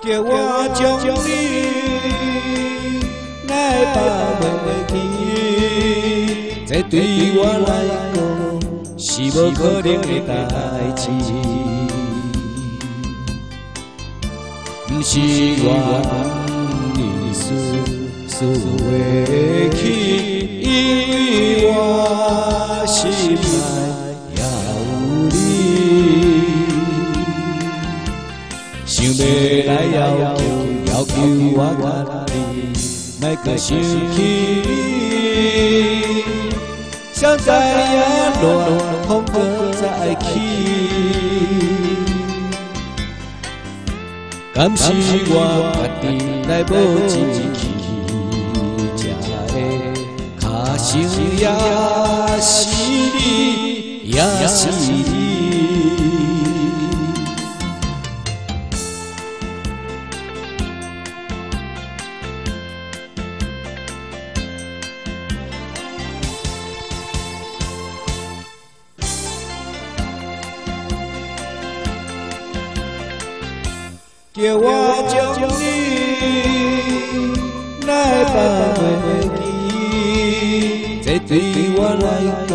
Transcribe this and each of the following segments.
叫我将你来把袂记，这对我来讲是无可能的代志，不是我意思袂起，因为我心内有你。想要来要求我甲你，莫搁想起你，想知影乱风搁再起，敢是我家己来无志气，才会卡心也是你，也是你。叫我将你来把袂记，这对我来讲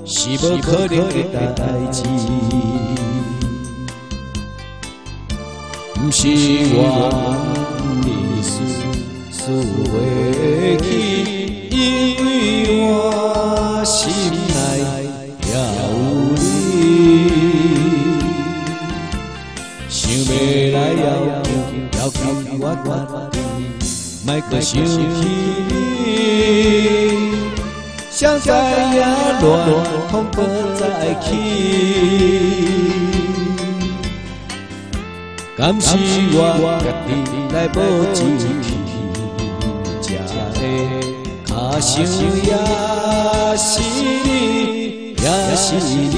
是无可能的代志，不是我意思袂起，因为我心内有你。想要来要求我决定，莫搁想起你，想知影乱风搁再起，敢是我家己来无志气，才会卡想也是你，也是你。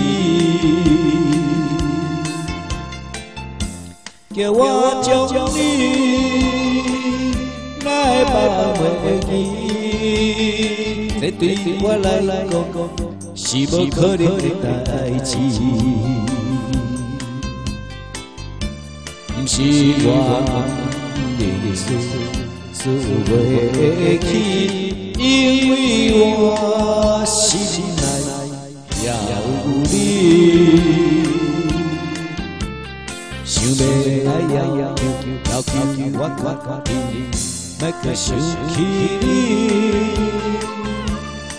叫我将你来把袂记，这对我来讲是无可能的代志，不是我意思袂起，因为我心内有你。想要来要求我决定，莫搁想起你，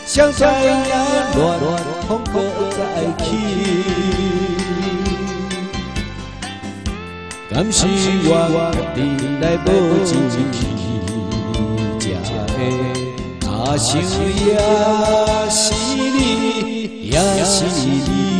想知影乱风搁再起，敢是我家己来无志气，才会卡想也是你，也是你。